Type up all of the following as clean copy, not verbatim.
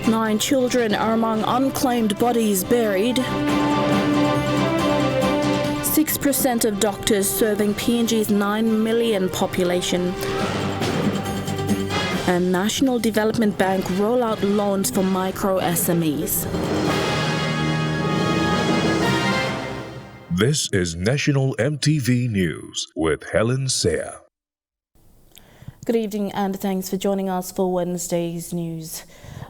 9 children are among unclaimed bodies buried. 6% of doctors serving PNG's 9 million population. And National Development Bank rollout loans for micro SMEs. This is National EMTV News with Helen Seah. Good evening and thanks for joining us for Wednesday's news.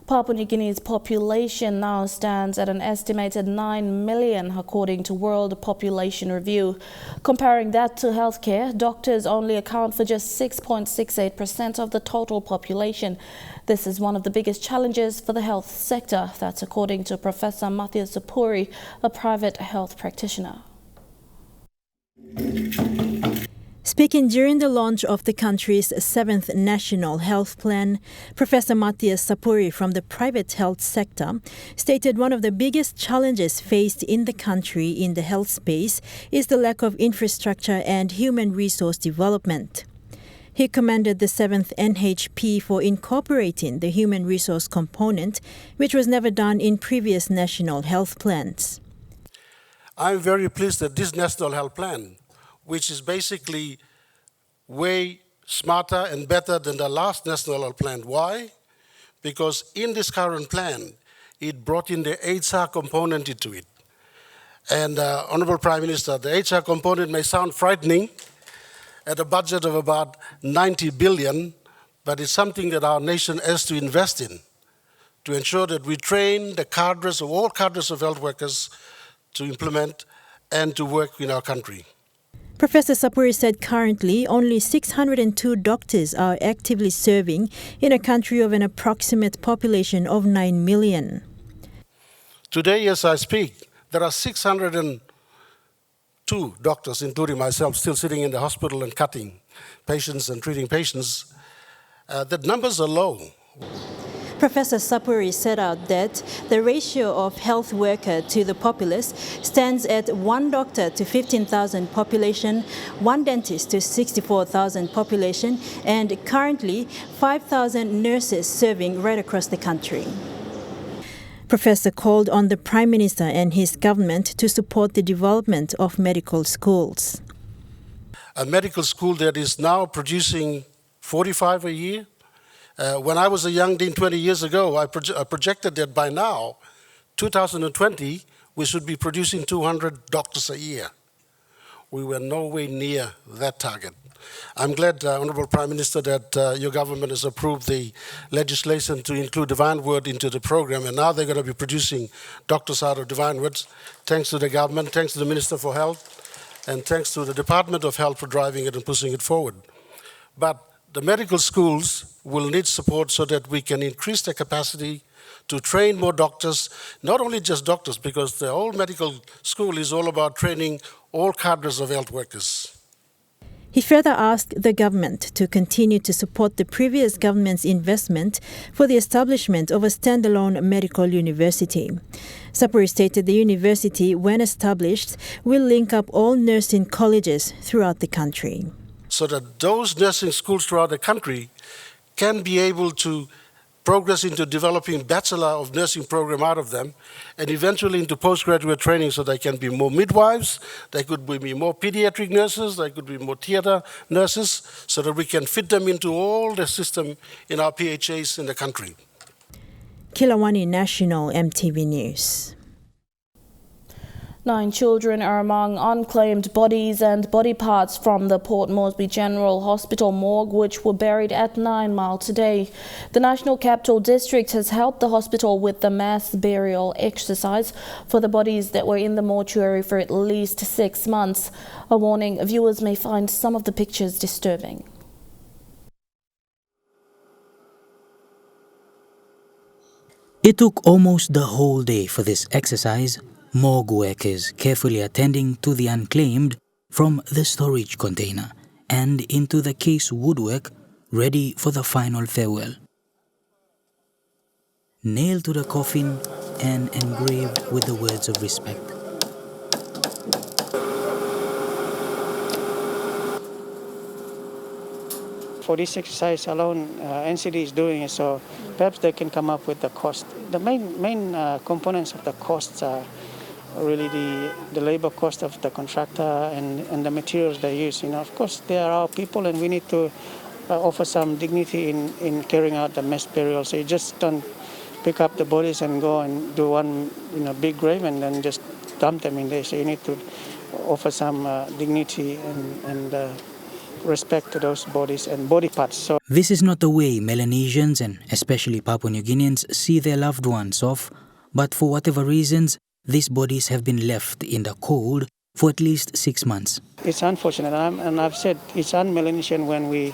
Papua New Guinea's population now stands at an estimated 9 million according to World Population Review. Comparing that to healthcare, doctors only account for just 6.68% of the total population. This is one of the biggest challenges for the health sector. That's according to Professor Matthias Sapuri, a private health practitioner. Speaking during the launch of the country's 7th National Health Plan, Professor Matthias Sapuri from the private health sector stated one of the biggest challenges faced in the country in the health space is the lack of infrastructure and human resource development. He commended the 7th NHP for incorporating the human resource component, which was never done in previous national health plans. I'm very pleased that this National Health Plan, which is basically way smarter and better than the last National Health Plan. Why? Because in this current plan, it brought in the HR component into it. And Honorable Prime Minister, the HR component may sound frightening at a budget of about 90 billion, but it's something that our nation has to invest in to ensure that we train the cadres of all cadres of health workers to implement and to work in our country. Professor Sapuri said currently only 602 doctors are actively serving in a country of an approximate population of 9 million. Today, as I speak, there are 602 doctors, including myself, still sitting in the hospital and cutting patients and treating patients. The numbers are low. Professor Sapuri set out that the ratio of health worker to the populace stands at 1 doctor to 15,000 population, 1 dentist to 64,000 population, and currently 5,000 nurses serving right across the country. Professor called on the Prime Minister and his government to support the development of medical schools. A medical school that is now producing 45 a year. When I was a young dean 20 years ago, I projected that by now, 2020, we should be producing 200 doctors a year. We were nowhere near that target. I'm glad, Honourable Prime Minister, that your government has approved the legislation to include Divine Word into the program, and now they're going to be producing doctors out of Divine Words. Thanks to the government, thanks to the Minister for Health, and thanks to the Department of Health for driving it and pushing it forward. But the medical schools will need support so that we can increase their capacity to train more doctors, not only just doctors, because the whole medical school is all about training all cadres of health workers. He further asked the government to continue to support the previous government's investment for the establishment of a standalone medical university. Sapuri stated the university, when established, will link up all nursing colleges throughout the country, so that those nursing schools throughout the country can be able to progress into developing Bachelor of Nursing program out of them, and eventually into postgraduate training so they can be more midwives, they could be more pediatric nurses, they could be more theatre nurses, so that we can fit them into all the system in our PHAs in the country. Kilawani National EMTV News. 9 children are among unclaimed bodies and body parts from the Port Moresby General Hospital morgue, which were buried at 9 Mile today. The National Capital District has helped the hospital with the mass burial exercise for the bodies that were in the mortuary for at least 6 months. A warning, viewers may find some of the pictures disturbing. It took almost the whole day for this exercise. Morgue workers carefully attending to the unclaimed from the storage container and into the case woodwork, ready for the final farewell. Nailed to the coffin and engraved with the words of respect. for this exercise alone, NCD is doing it, so perhaps they can come up with the cost. The main components of the costs are really the labor cost of the contractor and the materials they use. Of course, they are our people, and we need to offer some dignity in carrying out the mass burial. So you just don't pick up the bodies and go and do one big grave and then just dump them in there. So you need to offer some dignity and respect to those bodies and body parts. So This is not the way Melanesians and especially Papua New Guineans see their loved ones off, but for whatever reasons, these bodies have been left in the cold for at least 6 months. it's unfortunate, and I've said it's un-Melanesian when we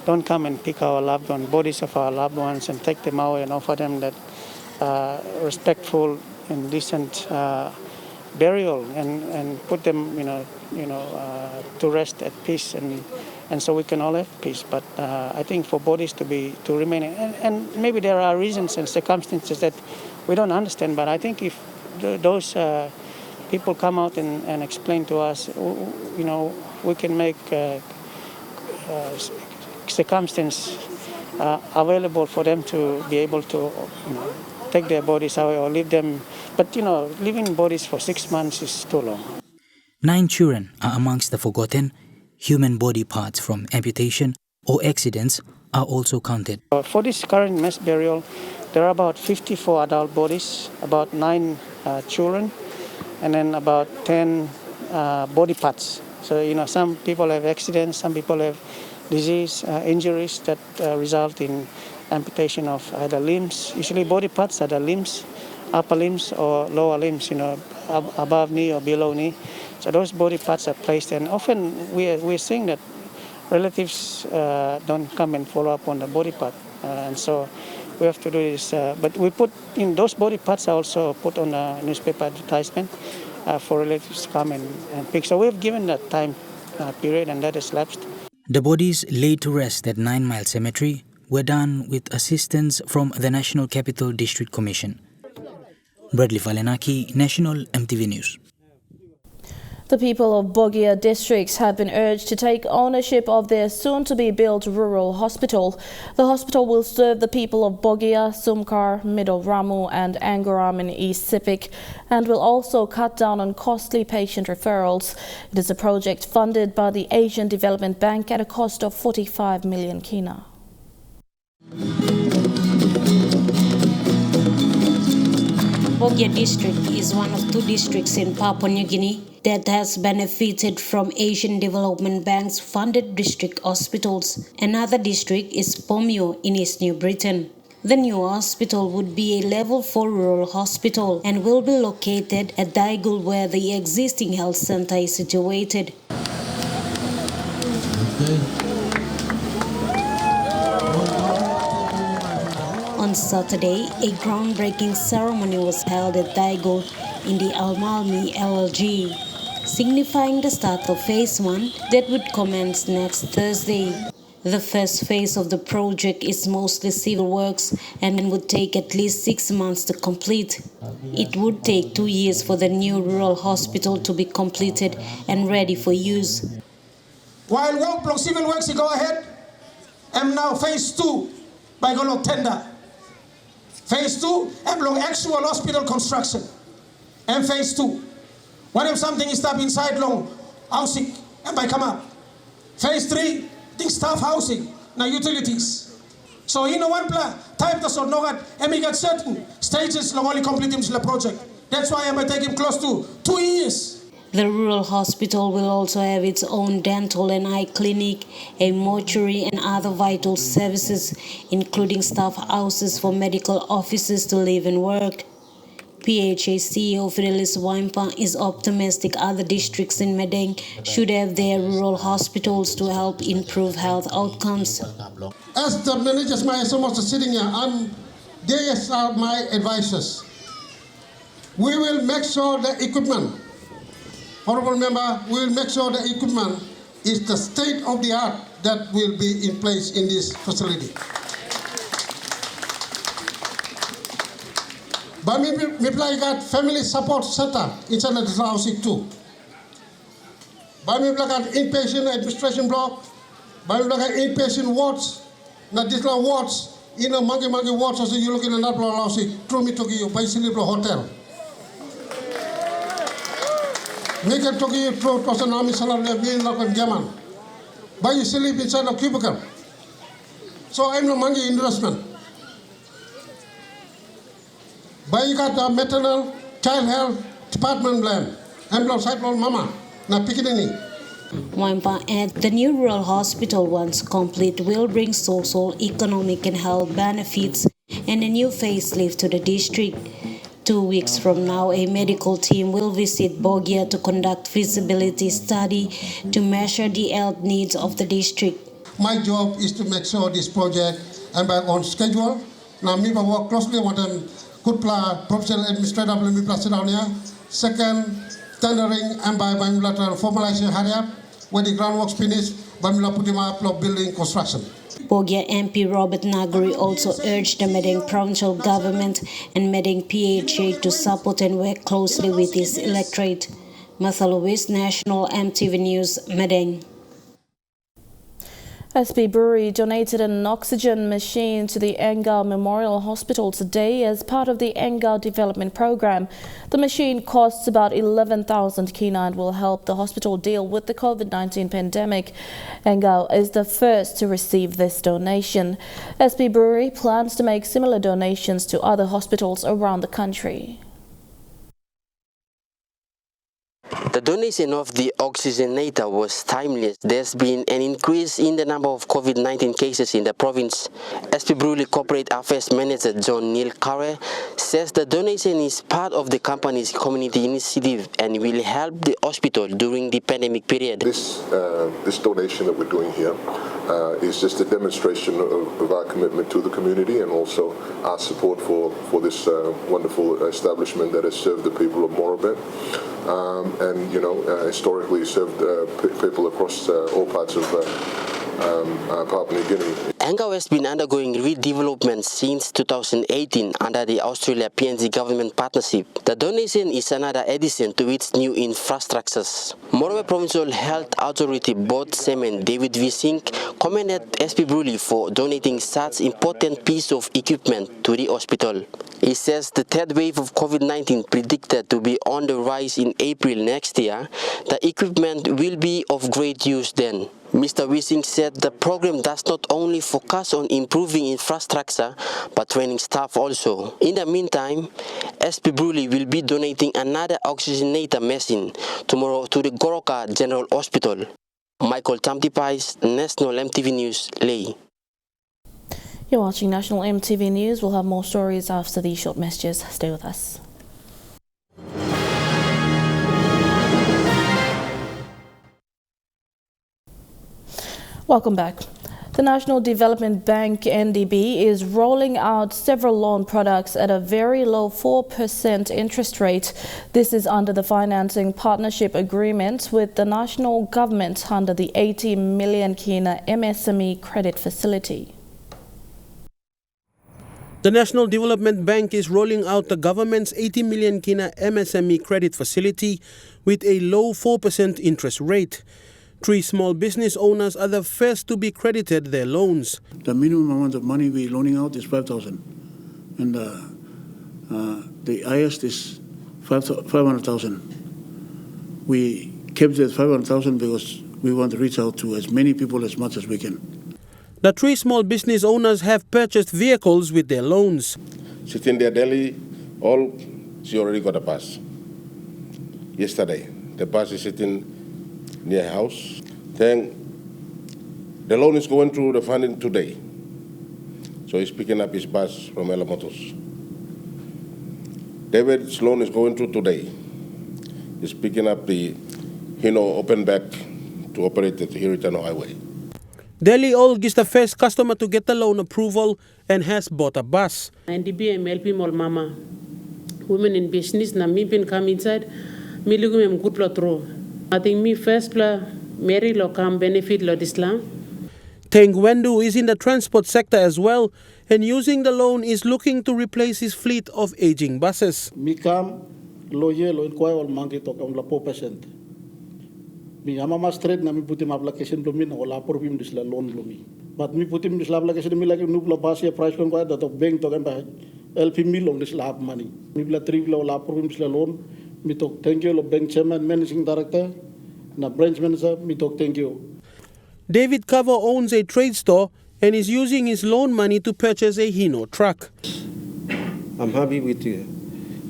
don't come and pick our loved ones, bodies of our loved ones, and take them away and offer them that respectful and decent burial and put them, to rest at peace, and so we can all have peace. But I think for bodies to remain, and maybe there are reasons and circumstances that we don't understand. But I think if those people come out and explain to us, we can make circumstances available for them to be able to take their bodies away or leave them. But, leaving bodies for 6 months is too long. 9 children are amongst the forgotten. Human body parts from amputation or accidents are also counted. For this current mass burial, there are about 54 adult bodies, about 9 children, and then about 10 body parts. So, some people have accidents, some people have disease, injuries that result in amputation of either limbs. Usually body parts are the limbs, upper limbs or lower limbs, above knee or below knee. So those body parts are placed, and often we're seeing that relatives don't come and follow up on the body part. And so we have to do this. But we put in those body parts are also put on a newspaper advertisement for relatives to come and pick. So we've given that time period, and that has lapsed. The bodies laid to rest at 9 Mile Cemetery were done with assistance from the National Capital District Commission. Bradley Valenaki, National MTV News. The people of Bogia districts have been urged to take ownership of their soon-to-be-built rural hospital. The hospital will serve the people of Bogia, Sumkar, Middle Ramu and Angoram in East Sepik, and will also cut down on costly patient referrals. It is a project funded by the Asian Development Bank at a cost of 45 million kina. Bogia district is one of 2 districts in Papua New Guinea that has benefited from Asian Development Bank's funded district hospitals. Another district is Pomio in East New Britain. The new hospital would be a level 4 rural hospital and will be located at Daigul, where the existing health center is situated. On Saturday, a groundbreaking ceremony was held at Daigul in the Almalmi LLG, signifying the start of Phase 1 that would commence next Thursday. The first phase of the project is mostly civil works and would take at least 6 months to complete. It would take 2 years for the new rural hospital to be completed and ready for use. While work block civil works go ahead, and now Phase 2 by Golok tender. Phase 2, and actual hospital construction. And Phase 2, what if something is up inside long housing and by come up? Phase 3, think staff housing, now utilities. So in one plan, type the sort of and we got certain stages long only completing the project. That's why I'm taking close to 2 years. The rural hospital will also have its own dental and eye clinic, a mortuary and other vital services, including staff houses for medical officers to live and work. PHA CEO Fidelis Waimpa is optimistic other districts in Madang should have their rural hospitals to help improve health outcomes. As the managers, my SMOs are sitting here, they are my advisors. We will make sure the equipment, Honorable Member, we will make sure the equipment is the state of the art that will be in place in this facility. But we got family support center inside the housing too. But we got inpatient administration block, By look at inpatient wards, not just wards, in a monkey wards, so you look in another house, throw me to you, by sleep hotel. Make a talk you throw to an army salary, being like a German. By you sleep inside a cubicle. So I'm no monkey investment. By you got the maternal child health department plan. I'm not side mama, not picking any. Wampa adds the new rural hospital, once complete, will bring social, economic and health benefits and a new facelift to the district. 2 weeks from now, a medical team will visit Bogia to conduct feasibility study to measure the health needs of the district. My job is to make sure this project is on schedule. Now, me work closely with them. Good professional administrator, let me place it down here. Second, tendering and by bilateral formalization hurry up. When the groundworks finished, by putting up building construction. Bogia MP Robert Naguri also urged the Medang provincial government and Medang PHA to support and work closely with his electorate. Martha Lewis, National EMTV News, Medang. SP Brewery donated an oxygen machine to the Engau Memorial Hospital today as part of the Engau Development Program. The machine costs about 11,000 kina and will help the hospital deal with the COVID-19 pandemic. Engau is the first to receive this donation. SP Brewery plans to make similar donations to other hospitals around the country. The donation of the oxygenator was timely. There's been an increase in the number of COVID-19 cases in the province. SP Brewery Corporate Affairs Manager John Neil Carre says the donation is part of the company's community initiative and will help the hospital during the pandemic period. This donation that we're doing here is just a demonstration of our commitment to the community and also our support for this wonderful establishment that has served the people of Morabet. And historically served people across all parts of Papua New Guinea. Engau has been undergoing redevelopment since 2018 under the Australia PNG government partnership. The donation is another addition to its new infrastructures. Morabet Provincial Health Authority Board Chairman David V. Sink commended SP Brewery for donating such important piece of equipment to the hospital. He says the third wave of COVID-19 predicted to be on the rise in April next year. The equipment will be of great use then. Mr. Wissing said the program does not only focus on improving infrastructure but training staff also. In the meantime, SP Brewery will be donating another oxygenator machine tomorrow to the Goroka General Hospital. Michael Tamtipais, National EMTV News, Ley. You're watching National EMTV News. We'll have more stories after these short messages. Stay with us. Welcome back. The National Development Bank, NDB, is rolling out several loan products at a very low 4% interest rate. This is under the financing partnership agreement with the national government under the 80 million kina MSME credit facility. The National Development Bank is rolling out the government's 80 million kina MSME credit facility with a low 4% interest rate. 3 small business owners are the first to be credited their loans. The minimum amount of money we're loaning out is 5,000, and the highest is 500,000. We kept it at 500,000 because we want to reach out to as many people as much as we can. The 3 small business owners have purchased vehicles with their loans. Sitting there daily, she already got a bus. Yesterday, the bus is sitting near her house. Then the loan is going through the funding today. So he's picking up his bus from Ella Motors. David's loan is going through today. He's picking up the open back to operate the Hiritano Highway. Delhi Olg is the first customer to get the loan approval and has bought a bus. NDB MLP Mol Mama. Women in business na mi bin come inside. Mi ligu mem good lo throw. I think me first la Mary lo come benefit lo Islam. Teng Wendu is in the transport sector as well and using the loan is looking to replace his fleet of aging buses. Mi come lo ye lo inquire ol mangi to kam la 4%. Mi ama straight na mi putim application blumi na wala por bim disla loan blumi. But mi putim disla application mi lagi nubla basi price loan ko da to bank to kan LP mi long disla have money. Mi bla trip la wala por bim disla loan. Mi tok thank you lo bank chairman managing director na branch manager mi tok thank you. David Cover owns a trade store and is using his loan money to purchase a Hino truck. I'm happy with the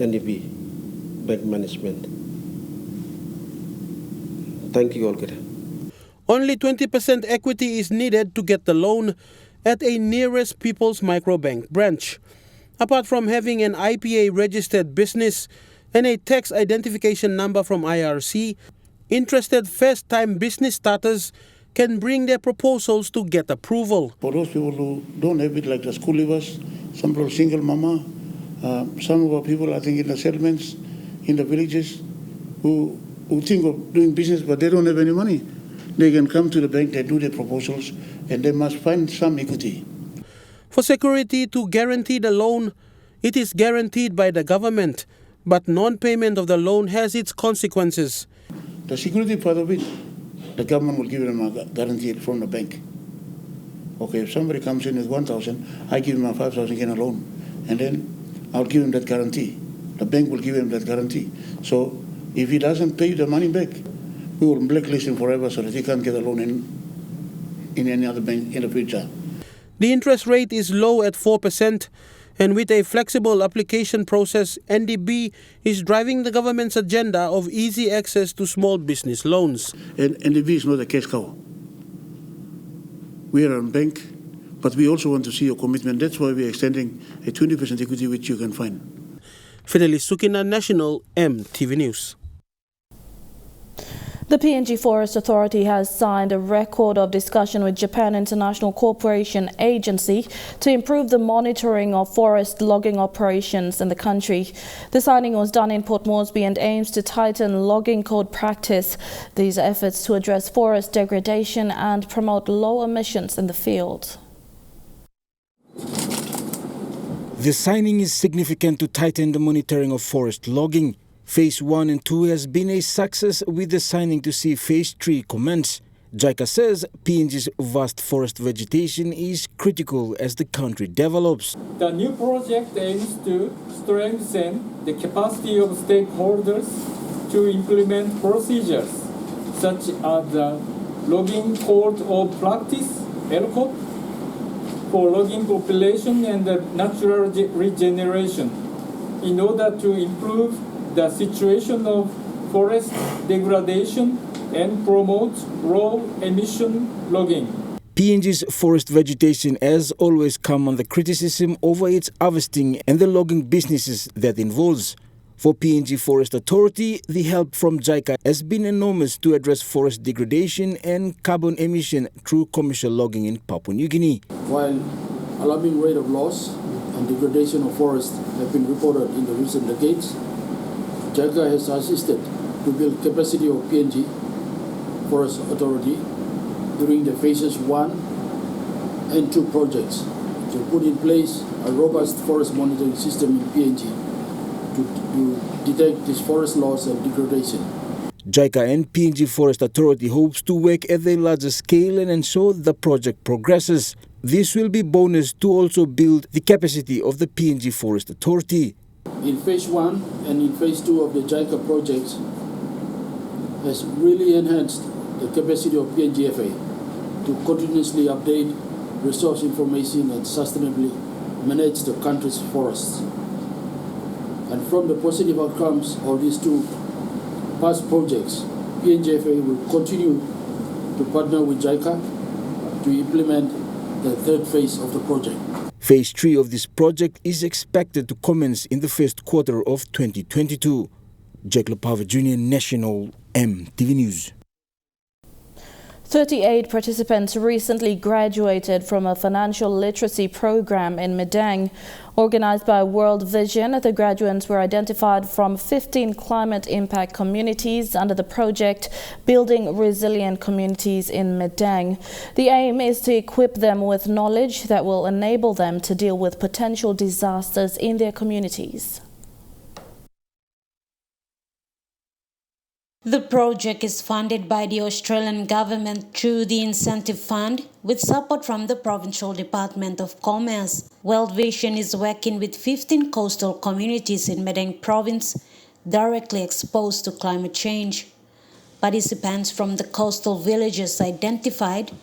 NDB bank management. Thank you, Olga. Only 20% equity is needed to get the loan at a nearest People's Microbank branch. Apart from having an IPA-registered business and a tax identification number from IRC, interested first-time business starters can bring their proposals to get approval. For those people who don't have it, like the school leavers, some people single mama, some of our people, I think, in the settlements, in the villages, who think of doing business but they don't have any money. They can come to the bank, they do their proposals, and they must find some equity. For security to guarantee the loan, it is guaranteed by the government, but non-payment of the loan has its consequences. The security part of it, the government will give them a guarantee from the bank. Okay, if somebody comes in with 1,000, I give him a 5,000 in a loan, and then I'll give him that guarantee. The bank will give him that guarantee. So if he doesn't pay the money back, we will blacklist him forever so that he can't get a loan in any other bank in the future. The interest rate is low at 4%, and with a flexible application process, NDB is driving the government's agenda of easy access to small business loans. And NDB is not a cash cow. We are a bank, but we also want to see your commitment. That's why we are extending a 20% equity which you can find. Fidelis Sukina, National EMTV News. The PNG Forest Authority has signed a record of discussion with Japan International Cooperation Agency to improve the monitoring of forest logging operations in the country. The signing was done in Port Moresby and aims to tighten logging code practice. These efforts to address forest degradation and promote low emissions in the field. The signing is significant to tighten the monitoring of forest logging. Phase 1 and 2 has been a success, with the signing to see Phase 3 commence. JICA says PNG's vast forest vegetation is critical as the country develops. The new project aims to strengthen the capacity of stakeholders to implement procedures such as the Logging Code of Practice, LCOP, for logging population and the natural regeneration in order to improve the situation of forest degradation and promote low emission logging. PNG's forest vegetation has always come under criticism over its harvesting and the logging businesses that involves. For PNG Forest Authority, the help from JICA has been enormous to address forest degradation and carbon emission through commercial logging in Papua New Guinea. While alarming rate of loss and degradation of forests have been reported in the recent decades, JICA has assisted to build capacity of PNG Forest Authority during the phases 1 and 2 projects to put in place a robust forest monitoring system in PNG to detect this forest loss and degradation. JICA and PNG Forest Authority hopes to work at a larger scale and ensure the project progresses. This will be bonus to also build the capacity of the PNG Forest Authority. In phase 1 and in phase 2 of the JICA projects has really enhanced the capacity of PNGFA to continuously update resource information and sustainably manage the country's forests. And from the positive outcomes of these two past projects, PNGFA will continue to partner with JICA to implement the third phase of the project. Phase 3 of this project is expected to commence in the first quarter of 2022. Jack Lopava Jr., National EMTV News. 38 participants recently graduated from a financial literacy program in Medang. Organized by World Vision, the graduates were identified from 15 climate impact communities under the project Building Resilient Communities in Medang. The aim is to equip them with knowledge that will enable them to deal with potential disasters in their communities. The project is funded by the Australian government through the Incentive Fund with support from the Provincial Department of Commerce. World Vision is working with 15 coastal communities in Madang Province directly exposed to climate change. Participants from the coastal villages identified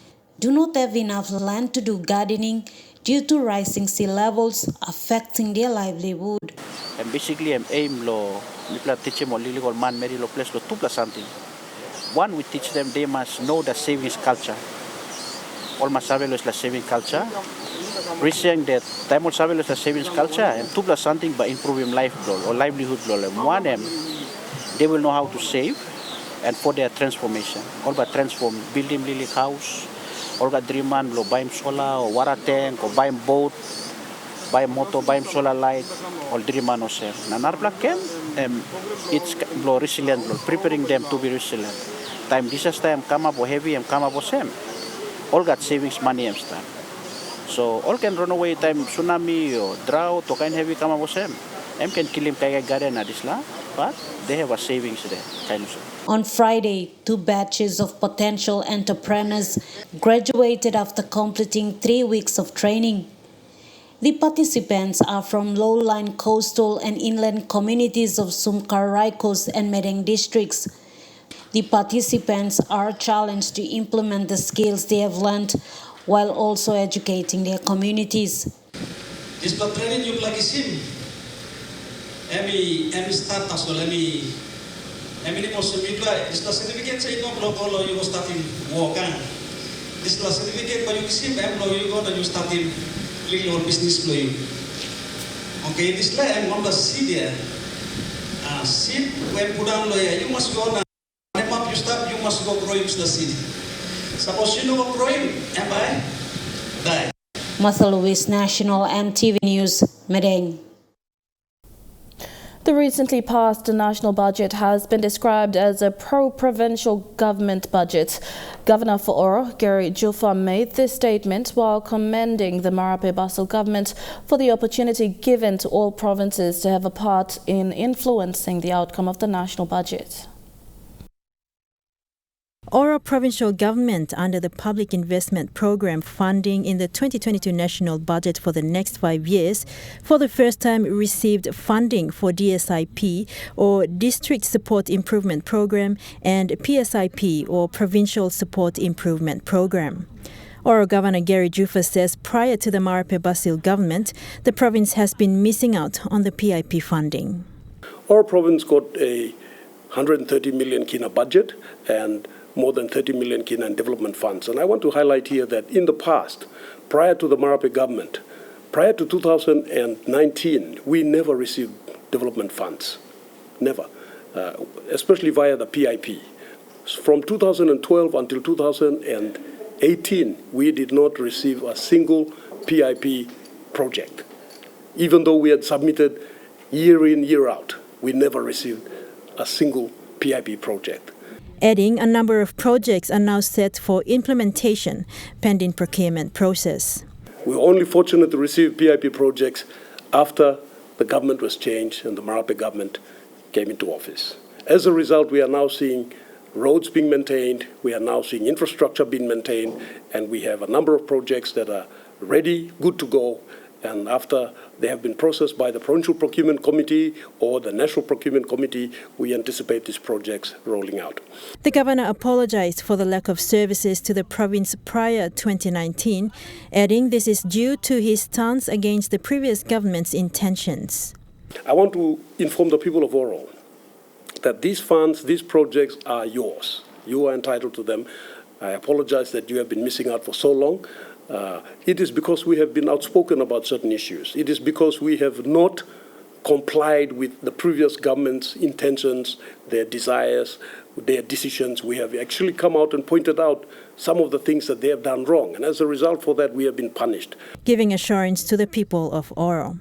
do not have enough land to do gardening due to rising sea levels affecting their livelihood. And basically, I'm aim lo teach them illegal man marry lo place lo 2 something. One, we teach them they must know the savings culture. All must have la saving culture. Reaching that time also have la savings culture and 2 something by improving life or livelihood lo. One, they will know how to save and for their transformation. All but transform building lily house. All got dream man lo buy solar or water tank or buy boat. Buy motor, buy solar light, or dream man or same. Nanar black it's blow resilient, blow, preparing them to be resilient. Time disaster come up or heavy and come up or same. All got savings money and stuff. So all can run away time tsunami or drought or kind heavy come up or same. Can kill him kaya garden at Isla, but they have a savings there. Kind of. On Friday, 2 batches of potential entrepreneurs graduated after completing 3 weeks of training. The participants are from low-lying coastal and inland communities of Sumkarai Coast and Madang districts. The participants are challenged to implement the skills they have learned while also educating their communities. This training you plug sim. Emi start as well. Emi most midway. This certificate say no block you go starting work. This certificate by you sim you go then you starting little business flow. Okay, this land on the seed there. Seed when put down lawyer, you must go now. If you start, you must go growing the seed. Suppose you know growing, and by die. Martha Lewis, National EMTV News, Madang. The recently passed national budget has been described as a pro-provincial government budget. Governor for Oro, Gary Jufa, made this statement while commending the Marape-Basel government for the opportunity given to all provinces to have a part in influencing the outcome of the national budget. Oro provincial government, under the Public Investment Program funding in the 2022 national budget for the next 5 years, for the first time received funding for DSIP or District Support Improvement Program and PSIP or Provincial Support Improvement Program. Oro Governor Gary Jufa says prior to the Marape-Basel government, the province has been missing out on the PIP funding. Oro province got a 130 million kina budget and more than 30 million kina in development funds. And I want to highlight here that in the past, prior to the Marape government, prior to 2019, we never received development funds. Never. Especially via the PIP. From 2012 until 2018, we did not receive a single PIP project. Even though we had submitted year in, year out, we never received a single PIP project. Adding, a number of projects are now set for implementation pending procurement process. We were only fortunate to receive PIP projects after the government was changed and the Marape government came into office. As a result, we are now seeing roads being maintained, we are now seeing infrastructure being maintained, and we have a number of projects that are ready, good to go. And after they have been processed by the Provincial Procurement Committee or the National Procurement Committee, we anticipate these projects rolling out. The governor apologized for the lack of services to the province prior 2019, adding this is due to his stance against the previous government's intentions. I want to inform the people of Oro that these funds, these projects are yours. You are entitled to them. I apologize that you have been missing out for so long. It is because we have been outspoken about certain issues. It is because we have not complied with the previous government's intentions, their desires, their decisions. We have actually come out and pointed out some of the things that they have done wrong. And as a result for that, we have been punished. Giving assurance to the people of Oro.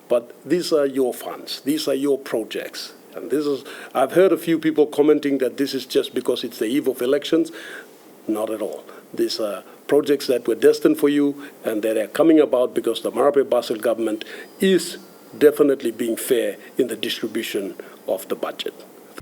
But these are your funds. These are your projects. And I've heard a few people commenting that this is just because it's the eve of elections. Not at all. These are projects that were destined for you and that are coming about because the Marape-Basel government is definitely being fair in the distribution of the budget.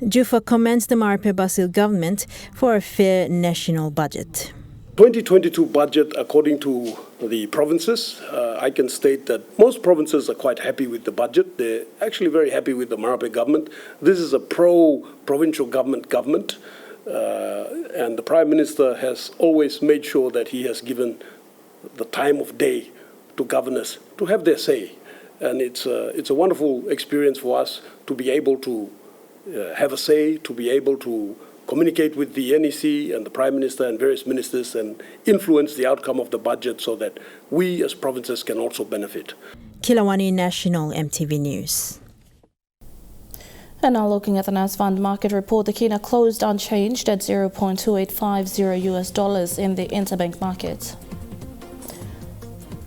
Jufa commends the Marape Basil government for a fair national budget. 2022 budget, according to the provinces, I can state that most provinces are quite happy with the budget. They're actually very happy with the Marape government. This is a pro-provincial government, and the Prime Minister has always made sure that he has given the time of day to governors to have their say. And it's a wonderful experience for us to be able to have a say, to be able to communicate with the NEC and the Prime Minister and various ministers and influence the outcome of the budget so that we as provinces can also benefit. Kilawani National EMTV News. And now looking at the NASFund market report, the Kina closed unchanged at $0.2850 in the interbank market.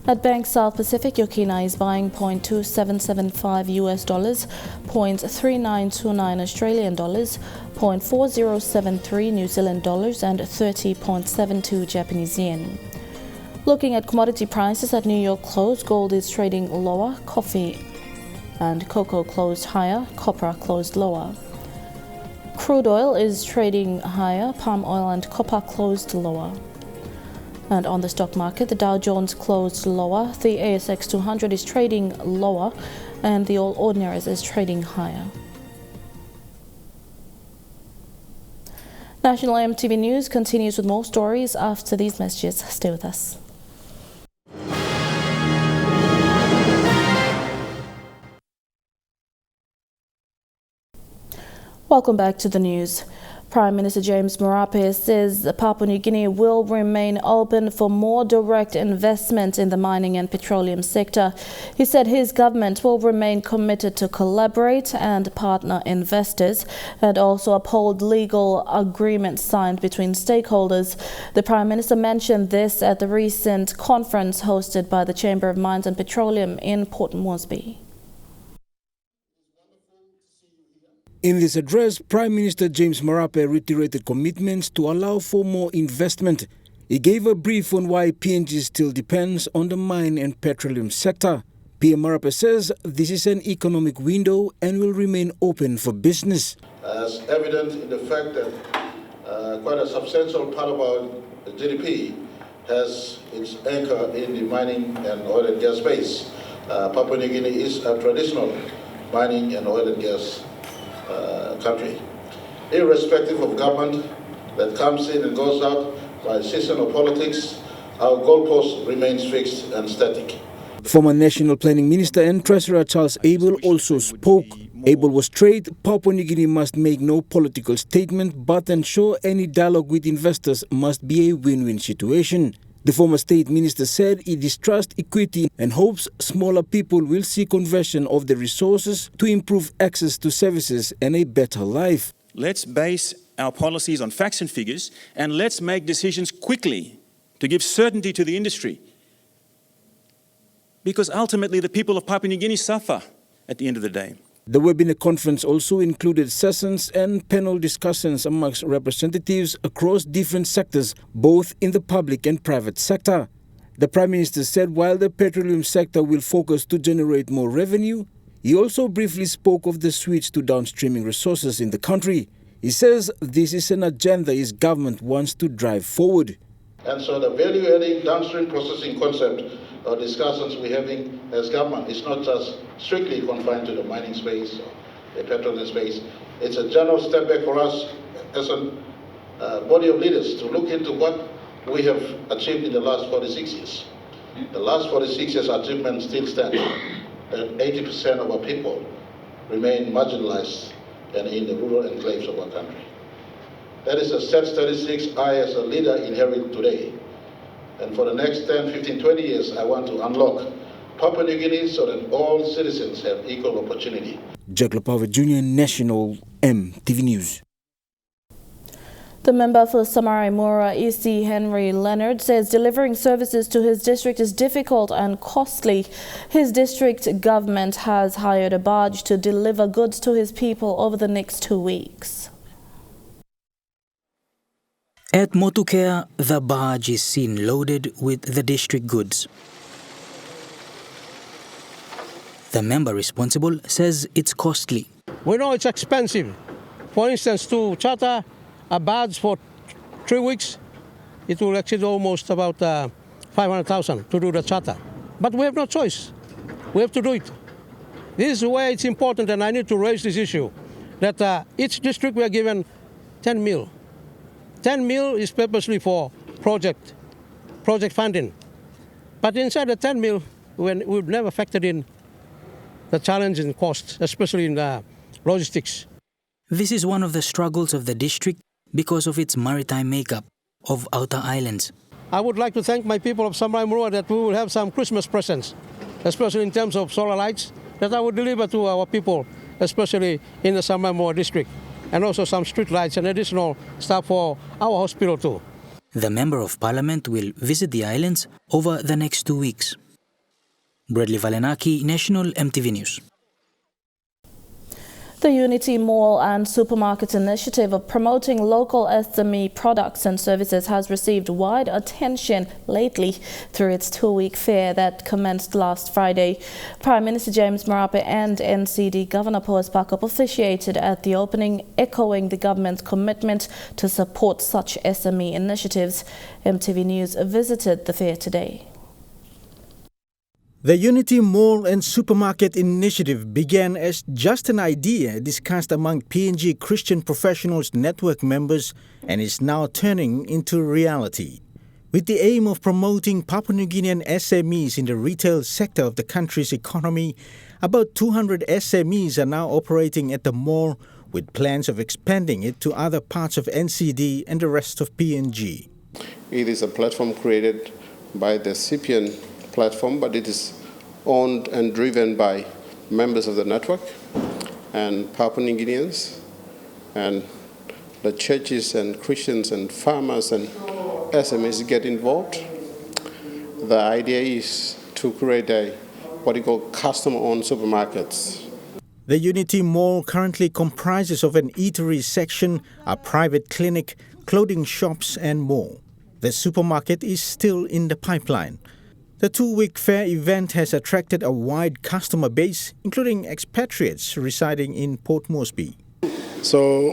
At Bank South Pacific, your Kina is buying $0.2775 $0.3929 Australian dollars, $0.4073 New Zealand dollars and 30.72 Japanese yen. Looking at commodity prices at New York close, gold is trading lower, coffee and cocoa closed higher, copper closed lower. Crude oil is trading higher, palm oil and copper closed lower. And on the stock market, the Dow Jones closed lower, the ASX 200 is trading lower, and the All Ordinaries is trading higher. National EMTV News continues with more stories after these messages. Stay with us. Welcome back to the news. Prime Minister James Marape says Papua New Guinea will remain open for more direct investment in the mining and petroleum sector. He said his government will remain committed to collaborate and partner investors and also uphold legal agreements signed between stakeholders. The Prime Minister mentioned this at the recent conference hosted by the Chamber of Mines and Petroleum in Port Moresby. In this address, Prime Minister James Marape reiterated commitments to allow for more investment. He gave a brief on why PNG still depends on the mine and petroleum sector. PM Marape says this is an economic window and will remain open for business. As evident in the fact that quite a substantial part of our GDP has its anchor in the mining and oil and gas space. Papua New Guinea is a traditional mining and oil and gas country. Irrespective of government that comes in and goes out by seasonal politics, our goalpost remains fixed and static. Former National Planning Minister and Treasurer Charles Abel also spoke. Abel was straight. Papua New Guinea must make no political statement but ensure any dialogue with investors must be a win-win situation. The former state minister said he distrusts equity and hopes smaller people will see conversion of the resources to improve access to services and a better life. Let's base our policies on facts and figures, and let's make decisions quickly to give certainty to the industry. Because ultimately the people of Papua New Guinea suffer at the end of the day. The webinar conference also included sessions and panel discussions amongst representatives across different sectors, both in the public and private sector. The Prime Minister said while the petroleum sector will focus to generate more revenue, he also briefly spoke of the switch to downstreaming resources in the country. He says this is an agenda his government wants to drive forward. And so the value-adding downstream processing concept or discussions we're having as government is not just strictly confined to the mining space or the petroleum space. It's a general step back for us as a body of leaders to look into what we have achieved in the last 46 years. The last 46 years achievement still stands. That 80% of our people remain marginalized and in the rural enclaves of our country. That is a sad statistics I as a leader inherit today. And for the next 10, 15, 20 years, I want to unlock Papua New Guinea so that all citizens have equal opportunity. Jack Lapava Jr., National EMTV News. The member for Samarai Mora, E.C. Henry Leonard, says delivering services to his district is difficult and costly. His district government has hired a barge to deliver goods to his people over the next 2 weeks. At Motukea, the barge is seen loaded with the district goods. The member responsible says it's costly. We know it's expensive For instance, to charter a barge for 3 weeks, it will exceed almost about 500,000 to do the charter. But we have no choice. We have to do it. This is why it's important, and I need to raise this issue, that each district we are given 10 mil. 10 mil is purposely for project funding. But inside the 10 mil, we've never factored in the challenge in cost, especially in the logistics. This is one of the struggles of the district because of its maritime makeup of outer islands. I would like to thank my people of Samurai Murua that we will have some Christmas presents, especially in terms of solar lights, that I will deliver to our people, especially in the Samurai Murua district, and also some street lights and additional stuff for our hospital too. The Member of Parliament will visit the islands over the next 2 weeks. Bradley Valenaki, National EMTV News. The Unity Mall and Supermarket initiative of promoting local SME products and services has received wide attention lately through its 2-week fair that commenced last Friday. Prime Minister James Marape and NCD Governor Powes Pakop officiated at the opening, echoing the government's commitment to support such SME initiatives. EMTV News visited the fair today. The Unity Mall and Supermarket initiative began as just an idea discussed among PNG Christian Professionals Network members and is now turning into reality. With the aim of promoting Papua New Guinean SMEs in the retail sector of the country's economy, about 200 SMEs are now operating at the mall, with plans of expanding it to other parts of NCD and the rest of PNG. It is a platform created by the CPN platform, but it is owned and driven by members of the network and Papua New Guineans and the churches and Christians and farmers and SMEs get involved. The idea is to create what you call customer-owned supermarkets. The Unity Mall currently comprises of an eatery section, a private clinic, clothing shops and more. The supermarket is still in the pipeline. The 2-week fair event has attracted a wide customer base, including expatriates residing in Port Moresby. So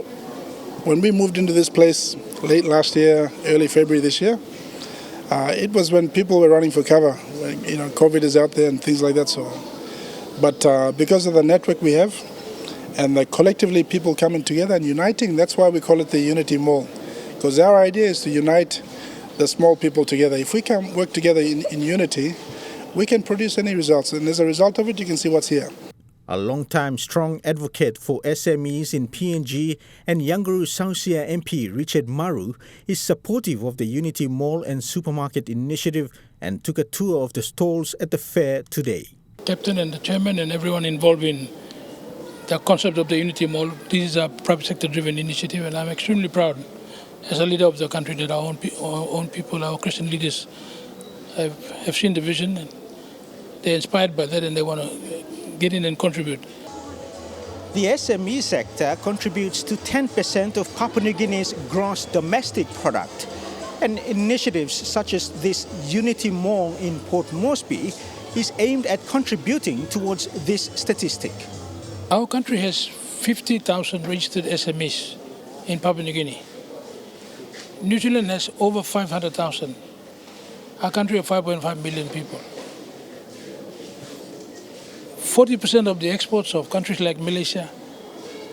when we moved into this place late last year, early February this year, it was when people were running for cover. COVID is out there and things like that. But because of the network we have and collectively people coming together and uniting, that's why we call it the Unity Mall. Because our idea is to unite the small people together. If we can work together in unity, we can produce any results. And as a result of it, you can see what's here. A long-time strong advocate for SMEs in PNG and Yanguru Sausia MP Richard Maru is supportive of the Unity Mall and Supermarket initiative and took a tour of the stalls at the fair today. Captain and the chairman and everyone involved in the concept of the Unity Mall, this is a private sector driven initiative, and I'm extremely proud as a leader of the country that our own people, our Christian leaders have seen the vision and they're inspired by that and they want to get in and contribute. The SME sector contributes to 10% of Papua New Guinea's gross domestic product, and initiatives such as this Unity Mall in Port Moresby is aimed at contributing towards this statistic. Our country has 50,000 registered SMEs in Papua New Guinea. New Zealand has over 500,000, a country of 5.5 million people. 40% of the exports of countries like Malaysia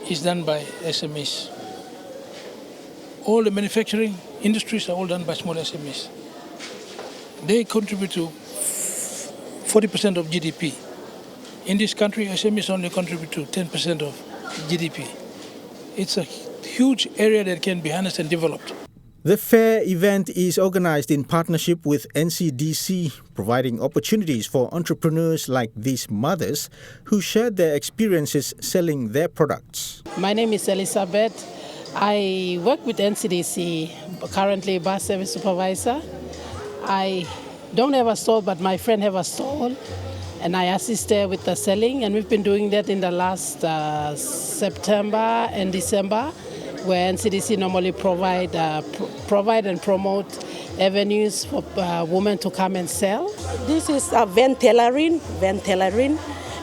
is done by SMEs. All the manufacturing industries are all done by small SMEs. They contribute to 40% of GDP. In this country, SMEs only contribute to 10% of GDP. It's a huge area that can be harnessed and developed. The fair event is organized in partnership with NCDC, providing opportunities for entrepreneurs like these mothers who shared their experiences selling their products. My name is Elizabeth. I work with NCDC, currently bus service supervisor. I don't have a stall, but my friend have a stall, and I assist her with the selling, and we've been doing that in the last September and December, where NCDC normally provide and promote avenues for women to come and sell. This is a van tailoring.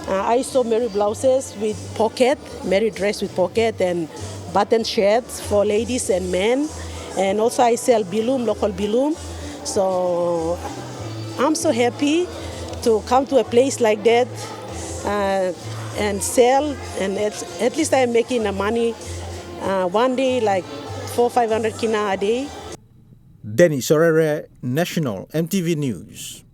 I sew Mary blouses with pocket, Mary dress with pocket, and button shirts for ladies and men. And also I sell bilum, local bilum. So I'm so happy to come to a place like that and sell. And at least I'm making the money one day, like 400-500 kina a day. Denny Sorere, National EMTV News.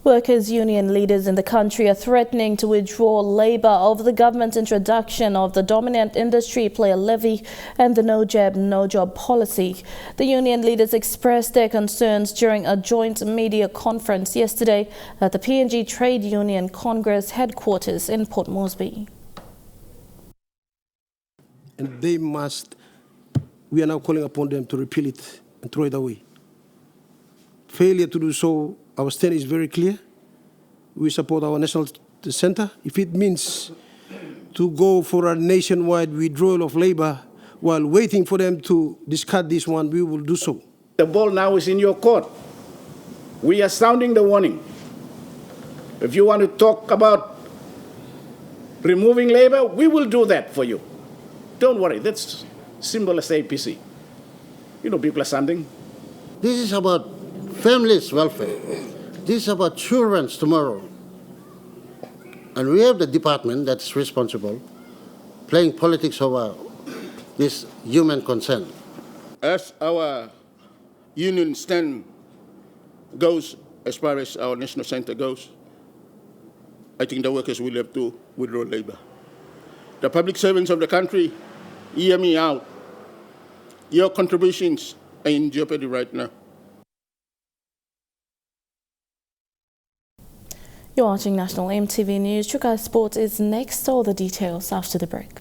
Workers' union leaders in the country are threatening to withdraw labour over the government's introduction of the dominant industry player levy and the no jab, no job policy. The union leaders expressed their concerns during a joint media conference yesterday at the PNG Trade Union Congress headquarters in Port Moresby. And we are now calling upon them to repeal it and throw it away. Failure to do so, our stand is very clear. We support our national center. If it means to go for a nationwide withdrawal of labor while waiting for them to discard this one, we will do so. The ball now is in your court. We are sounding the warning. If you want to talk about removing labor, we will do that for you. Don't worry, that's simple as APC. You know, people are sounding. This is about families' welfare. This is about children's tomorrow. And we have the department that's responsible, playing politics over this human concern. As our union stand goes, as far as our national center goes, I think the workers will have to withdraw labor. The public servants of the country, hear me out. Your contributions are in jeopardy right now. You're watching National EMTV News. Chukai Sports is next. All the details after the break.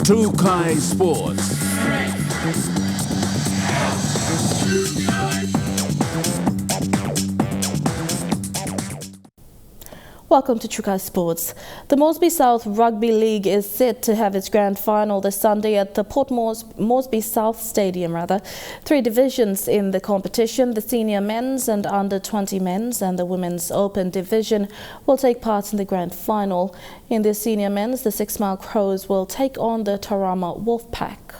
Chukai Sports. Welcome to Chukai Sports. The Moresby South Rugby League is set to have its grand final this Sunday at the Port Moresby South Stadium. 3 divisions in the competition, the senior men's and under 20 men's and the women's open division will take part in the grand final. In the senior men's, the 6 Mile Crows will take on the Tarama Wolfpack.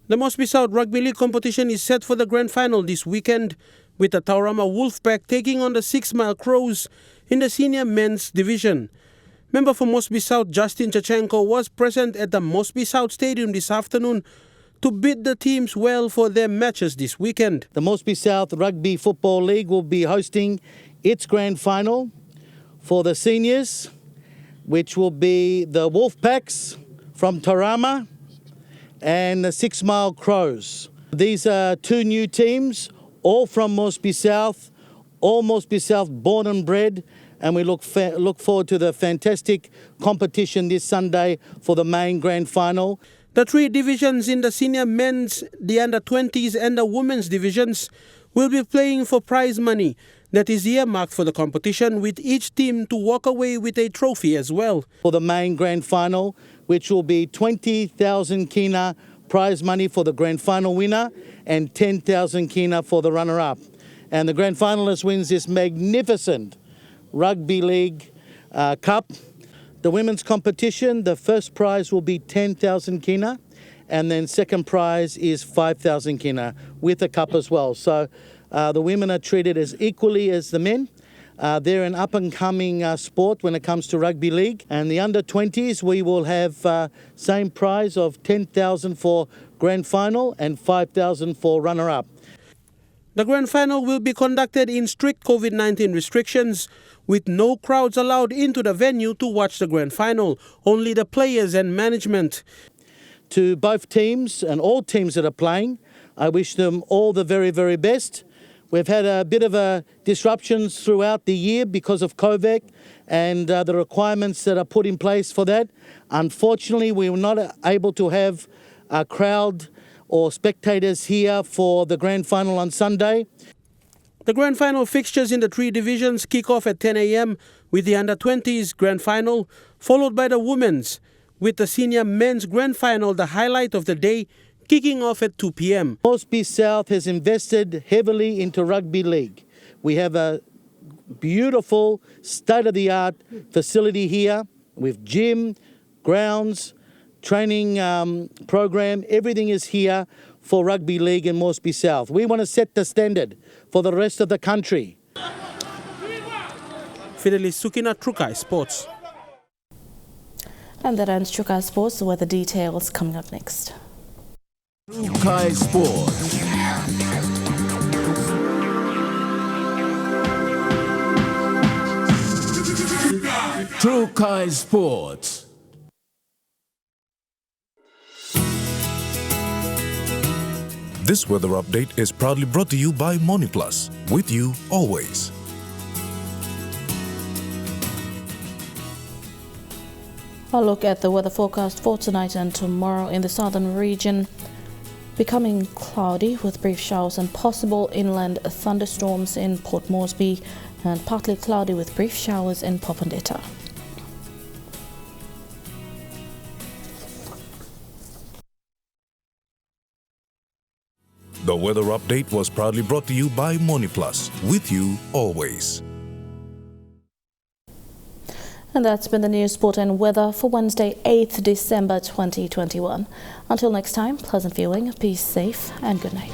The Moresby South Rugby League competition is set for the grand final this weekend, with the Taurama Wolfpack taking on the 6 Mile Crows in the senior men's division. Member for Moresby South Justin Chachenko was present at the Moresby South Stadium this afternoon to bid the teams well for their matches this weekend. The Moresby South Rugby Football League will be hosting its grand final for the seniors, which will be the Wolfpacks from Taurama and the 6 Mile Crows. These are 2 new teams, all from Moresby South, all Moresby South born and bred, and we look forward to the fantastic competition this Sunday for the main grand final. The 3 divisions in the senior men's, the under 20s and the women's divisions will be playing for prize money that is earmarked for the competition, with each team to walk away with a trophy as well. For the main grand final, which will be 20,000 kina prize money for the grand final winner and 10,000 kina for the runner-up. And the grand finalist wins this magnificent Rugby League Cup. The women's competition, the first prize will be 10,000 kina, and then second prize is 5,000 kina with a cup as well. So the women are treated as equally as the men. They're an up-and-coming sport when it comes to rugby league. And the under-20s, we will have same prize of 10,000 for grand final and 5,000 for runner-up. The grand final will be conducted in strict COVID-19 restrictions, with no crowds allowed into the venue to watch the grand final, only the players and management. To both teams and all teams that are playing, I wish them all the very, very best. We've had a bit of disruptions throughout the year because of COVID and the requirements that are put in place for that. Unfortunately, we were not able to have a crowd or spectators here for the grand final on Sunday. The grand final fixtures in the three divisions kick off at 10 a.m. with the under-20s grand final, followed by the women's, with the senior men's grand final, the highlight of the day, kicking off at 2 p.m. Moresby South has invested heavily into rugby league. We have a beautiful state-of-the-art facility here with gym, grounds, training program. Everything is here for rugby league in Moresby South. We want to set the standard for the rest of the country. Fidelis Sukina, Trukai Sports. And that ends Trukai Sports, where the details coming up next. Trukai Sports. Trukai Sports. This weather update is proudly brought to you by MoneyPlus, with you always. I'll look at the weather forecast for tonight and tomorrow in the southern region. Becoming cloudy with brief showers and possible inland thunderstorms in Port Moresby, and partly cloudy with brief showers in Popondetta. The weather update was proudly brought to you by MoneyPlus, with you always. And that's been the news, sport and weather for Wednesday, 8th December 2021. Until next time, pleasant viewing, be safe and good night.